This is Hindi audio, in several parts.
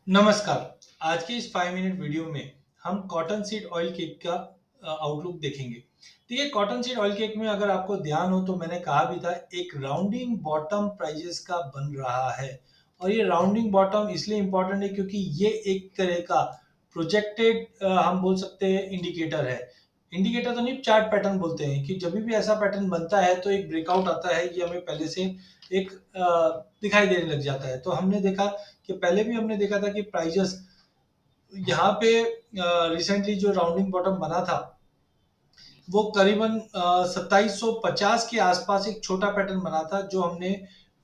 नमस्कार। आज के इस 5 मिनट वीडियो में हम कॉटन सीड ऑयल केक का आउटलुक देखेंगे। देखिए, कॉटन सीड ऑयल केक में अगर आपको ध्यान हो तो मैंने कहा भी था, एक राउंडिंग बॉटम प्राइजेस का बन रहा है। और ये राउंडिंग बॉटम इसलिए इम्पोर्टेंट है क्योंकि ये एक तरह का प्रोजेक्टेड हम बोल सकते हैं इंडिकेटर है। इंडिकेटर तो नहीं, चार्ट पैटर्न बोलते हैं कि जब भी ऐसा पैटर्न बनता है तो एक ब्रेकआउट आता है, ये हमें पहले से एक दिखाई देने लग जाता है। तो हमने देखा कि पहले भी हमने देखा था कि प्राइजेस यहाँ पे रिसेंटली जो राउंडिंग बॉटम बना था वो करीबन 2750 के आसपास एक छोटा पैटर्न बना था, जो हमने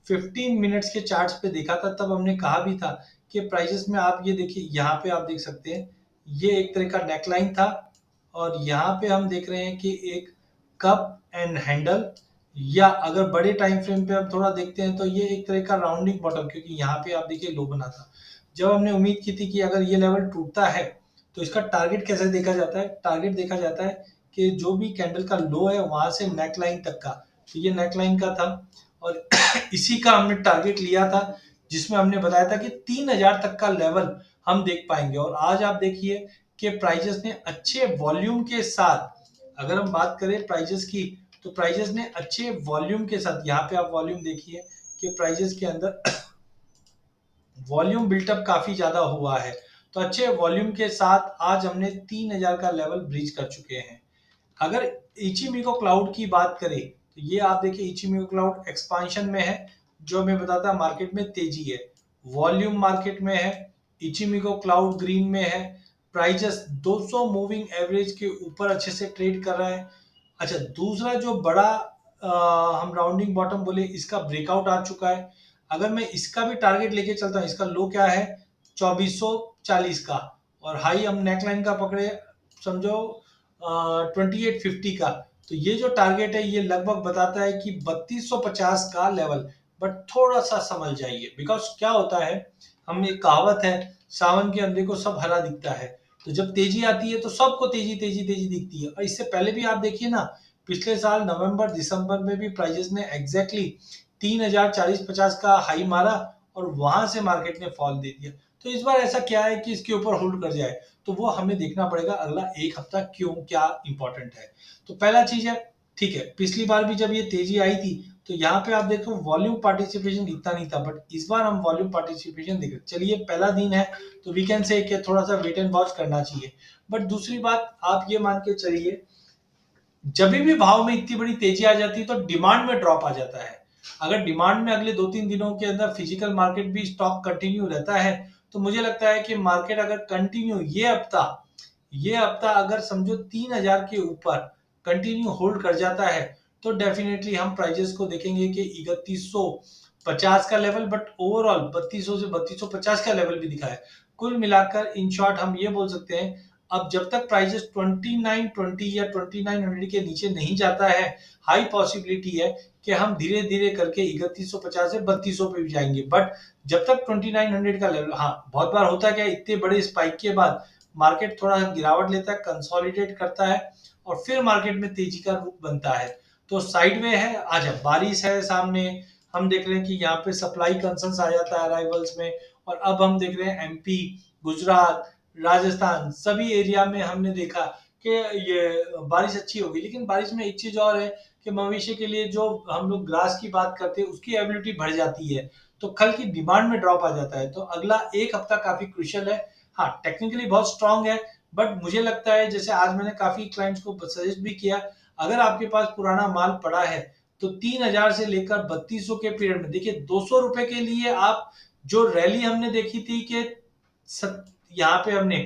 15 मिनट्स के चार्ट्स पे देखा था। तब हमने कहा भी था कि प्राइजेस में आप ये देखिए, यहाँ पे आप देख सकते हैं ये एक तरह का नेकलाइन था। और यहाँ पे हम देख रहे हैं कि एक कप एंड हैंडल, या अगर बड़े टाइम फ्रेम पे हम थोड़ा देखते हैं तो ये एक तरह का राउंडिंग बॉटम, क्योंकि यहाँ पे आप देखिए लो बना था। जब हमने उम्मीद की थी कि अगर ये लेवल टूटता है तो इसका टारगेट कैसे देखा जाता है, टारगेट देखा जाता है कि जो भी कैंडल का लो है वहां से नेकलाइन तक का। तो ये नेकलाइन का था और इसी का हमने टारगेट लिया था, जिसमें हमने बताया था कि 3000 तक का लेवल हम देख पाएंगे। और आज आप देखिए कि प्राइजेस ने अच्छे वॉल्यूम के साथ, अगर हम बात करें प्राइजेस की, तो प्राइजेस ने अच्छे वॉल्यूम के साथ, यहाँ पे आप वॉल्यूम देखिए कि प्राइजेस के अंदर वॉल्यूम बिल्टअप काफी ज्यादा हुआ है। तो अच्छे वॉल्यूम के साथ आज हमने 3000 का लेवल ब्रीच कर चुके हैं। अगर इचिमिको क्लाउड की बात करें तो ये आप देखिए, इचिमिको क्लाउड एक्सपांशन में है, जो हमें बताता है मार्केट में तेजी है। वॉल्यूम मार्केट में है, इचिमिको क्लाउड ग्रीन में है। प्राइजेस 200 मूविंग एवरेज के ऊपर अच्छे से ट्रेड कर रहा है। अच्छा, दूसरा जो बड़ा हम राउंडिंग बॉटम बोले, इसका ब्रेकआउट आ चुका है। अगर मैं इसका भी टारगेट लेके चलता हूँ, इसका लो क्या है 2440 का, और हाई हम नेकलाइन का पकड़े, समझो 2850 का। तो ये जो टारगेट है ये लगभग बताता है कि 3250 का लेवल। बट थोड़ा सा समझ जाइए, बिकॉज क्या होता है, हम एक कहावत है, सावन के अंधे को सब हरा दिखता है। तो जब तेजी आती है तो सबको तेजी तेजी तेजी दिखती है। और इससे पहले भी आप देखिए ना, पिछले साल नवंबर दिसंबर में भी प्राइजेस ने एग्जैक्टली 3040-50 का हाई मारा और वहां से मार्केट ने फॉल दे दिया। तो इस बार ऐसा क्या है कि इसके ऊपर होल्ड कर जाए, तो वो हमें देखना पड़ेगा अगला एक हफ्ता क्यों क्या इंपॉर्टेंट है। तो पहला चीज है, ठीक है, पिछली बार भी जब ये तेजी आई थी तो यहाँ पे आप देखो वॉल्यूम पार्टिसिपेशन इतना नहीं था, बट इस बार हम वॉल्यूम पार्टिसिपेशन देख रहे। चलिए, पहला दिन है तो वी कैन से कि थोड़ा सा वेट एंड वॉच करना चाहिए। बट दूसरी बात आप ये मान के चलिए, जब भी भाव में इतनी बड़ी तेजी आ जाती है तो डिमांड में ड्रॉप आ जाता है। अगर डिमांड में अगले 2-3 दिनों के अंदर फिजिकल मार्केट भी स्टॉक कंटिन्यू रहता है, तो मुझे लगता है कि मार्केट अगर कंटिन्यू ये हफ्ता अगर समझो 3000 के ऊपर कंटिन्यू होल्ड कर जाता है, तो डेफिनेटली हम प्राइजेस को देखेंगे कि 3150 का लेवल, बट ओवरऑल 3200 से 3250 का लेवल भी दिखा है। कुल मिलाकर इन शॉर्ट हम ये बोल सकते हैं, अब जब तक प्राइजेस 2920 या 2900 के नीचे नहीं जाता है, हाई पॉसिबिलिटी है कि हम धीरे धीरे करके 3150 से 3200 पे भी जाएंगे। बट जब तक 2900 का लेवल, हाँ, बहुत बार होता है क्या, इतने बड़े स्पाइक के बाद मार्केट थोड़ा गिरावट लेता है, कंसोलिडेट करता है और फिर मार्केट में तेजी का रुख बनता है। तो साइड में है, आज बारिश है सामने, हम देख रहे हैं कि यहाँ पे सप्लाई कंसर्न्स आ जाता है अराइवल्स में। और अब हम देख रहे हैं एमपी, गुजरात, राजस्थान सभी एरिया में हमने देखा कि ये बारिश अच्छी होगी। लेकिन बारिश में एक चीज और है कि मवेशी के लिए जो हम लोग ग्रास की बात करते हैं उसकी एबिलिटी बढ़ जाती है, तो कल की डिमांड में ड्रॉप आ जाता है। तो अगला एक हफ्ता काफी क्रुशियल है। हाँ, टेक्निकली बहुत स्ट्रांग है, बट मुझे लगता है, जैसे आज मैंने काफी क्लाइंट्स को सजेस्ट भी किया, अगर आपके पास पुराना माल पड़ा है तो 3000 से लेकर 3200 के पीरियड में देखिए, 200 रुपए के लिए आप जो रैली हमने देखी थी कि यहाँ पे हमने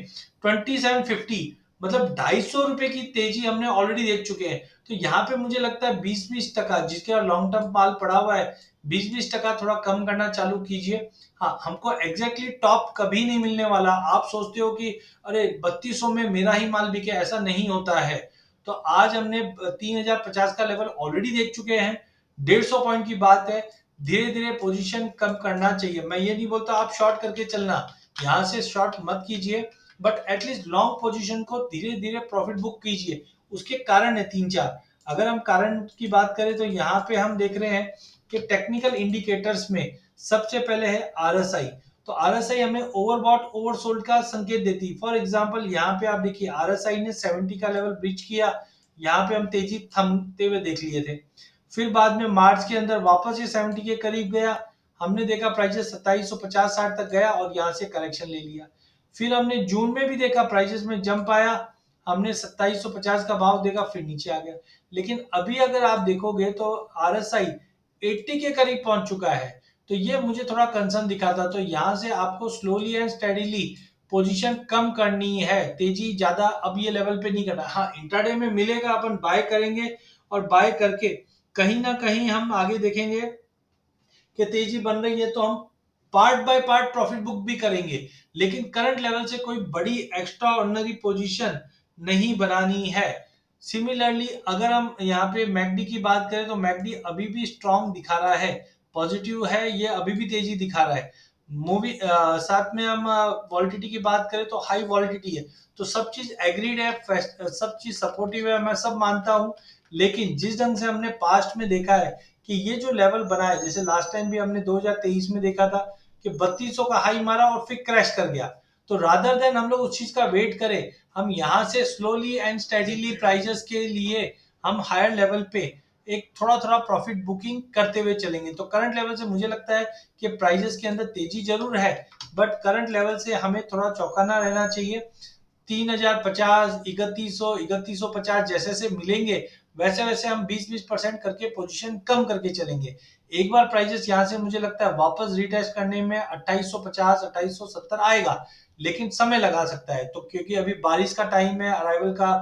2750, मतलब 250 की तेजी हमने ऑलरेडी देख चुके हैं। तो यहाँ पे मुझे लगता है 20-20 टका, जिसके लॉन्ग टर्म माल पड़ा हुआ है, 20-20 टका थोड़ा कम करना चालू कीजिए। हाँ, हमको एग्जैक्टली टॉप कभी नहीं मिलने वाला। आप सोचते हो कि अरे 3200 में मेरा ही माल बिके, ऐसा नहीं होता है। तो आज हमने 3050 का लेवल ऑलरेडी देख चुके हैं, 150 पॉइंट की बात है। धीरे धीरे पोजीशन कम करना चाहिए। मैं ये नहीं बोलता आप शॉर्ट करके चलना, यहाँ से शॉर्ट मत कीजिए, बट एटलीस्ट लॉन्ग पोजीशन को धीरे धीरे प्रॉफिट बुक कीजिए। उसके कारण है 3-4। अगर हम कारण की बात करें तो यहाँ पे हम देख रहे हैं कि टेक्निकल इंडिकेटर्स में सबसे पहले है आरएसआई। तो आरएसआई हमें ओवरबॉट ओवरसोल्ड का संकेत देती है। फॉर एग्जांपल यहाँ पे आप देखिए आरएसआई ने 70 का लेवल ब्रीच किया, यहाँ पे हम तेजी थमते हुए देख लिए थे। फिर बाद में मार्च के अंदर वापस ये 70 के करीब गया, हमने देखा प्राइसेस 2750-60 तक गया और यहाँ से करेक्शन ले लिया। फिर हमने जून में भी देखा प्राइसेस में जंप आया, हमने 2750 का भाव देखा, फिर नीचे आ गया। लेकिन अभी अगर आप देखोगे तो आरएसआई 80 के करीब पहुंच चुका है, तो ये मुझे थोड़ा कंसर्न दिखाता। तो यहाँ से आपको स्लोली एंड स्टेडीली पोजीशन कम करनी है, तेजी ज्यादा अब ये लेवल पे नहीं करना। हाँ, इंट्राडे में मिलेगा, अपन बाय करेंगे और बाय करके कहीं ना कहीं हम आगे देखेंगे कि तेजी बन रही है तो हम part by part profit book भी करेंगे, लेकिन करंट लेवल से कोई बड़ी एक्स्ट्रा ऑर्डिनरी पोजीशन नहीं बनानी है। सिमिलरली अगर हम यहाँ पे मैकडी की बात करें तो मैकडी अभी भी स्ट्रॉन्ग दिखा रहा है, पॉजिटिव है, ये अभी भी तेजी दिखा रहा है। मूवी साथ में हम वॉलिटिटी की बात करें तो हाई वॉलिटिटी है, तो सब चीज एग्रीड है, सब चीज सपोर्टिव है, मैं सब मानता हूँ। लेकिन जिस ढंग से हमने पास्ट में देखा है कि ये जो लेवल बना है, जैसे लास्ट टाइम भी हमने 2023 में देखा था कि 3200 का हाई मारा और फिर क्रैश कर गया, तो रादर देन हम लोग उस चीज का वेट करें, हम यहाँ से स्लोली एंड स्टेडीली प्राइसेस के लिए हम हायर लेवल पे एक थोड़ा थोड़ा प्रॉफिट बुकिंग करते हुए चलेंगे। तो करंट लेवल से मुझे लगता है कि प्राइसेस के अंदर तेजी जरूर है, बट करंट लेवल से हमें थोड़ा चौकन्ना रहना चाहिए। 3050, 3100, 3150 जैसे से मिलेंगे वैसे वैसे हम 20-20% करके पोजीशन कम करके चलेंगे। एक बार प्राइसेस यहाँ से मुझे लगता है वापस रिटेस्ट करने में 2850, 2870 आएगा, लेकिन समय लगा सकता है। तो क्योंकि अभी बारिश का टाइम है, अराइवल का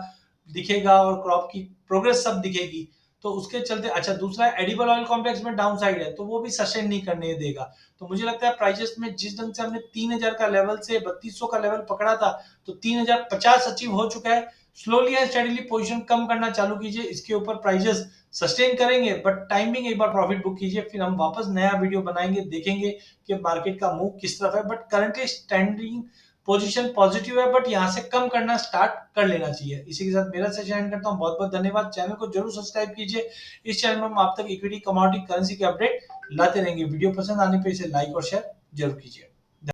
दिखेगा और क्रॉप की प्रोग्रेस सब दिखेगी, तो उसके चलते अच्छा दूसरा एडिबल ऑयल कॉम्प्लेक्स में डाउन साइड है, तो वो भी सस्टेन नहीं करने देगा। तो मुझे लगता है प्राइसेस में जिस ढंग से हमने 3000 का लेवल से 3200 का लेवल पकड़ा था, तो 3050 अचीव हो चुका है। स्लोली एंड स्टेडीली पोजीशन कम करना चालू कीजिए, इसके ऊपर प्राइसेस सस्टेन करेंगे, बट टाइमिंग एक बार प्रॉफिट बुक कीजिए, फिर हम वापस नया वीडियो बनाएंगे, देखेंगे कि मार्केट का मूव किस तरफ है। But currently standing position positive है, बट यहाँ से कम करना स्टार्ट कर लेना चाहिए। इसी के साथ मेरा सेशन एंड करता हूँ। बहुत बहुत धन्यवाद। चैनल को जरूर सब्सक्राइब कीजिए। इस चैनल में हम आप तक इक्विटी, कमोडिटी, करेंसी के अपडेट लाते रहेंगे। वीडियो पसंद आने पे इसे लाइक और शेयर जरूर कीजिए।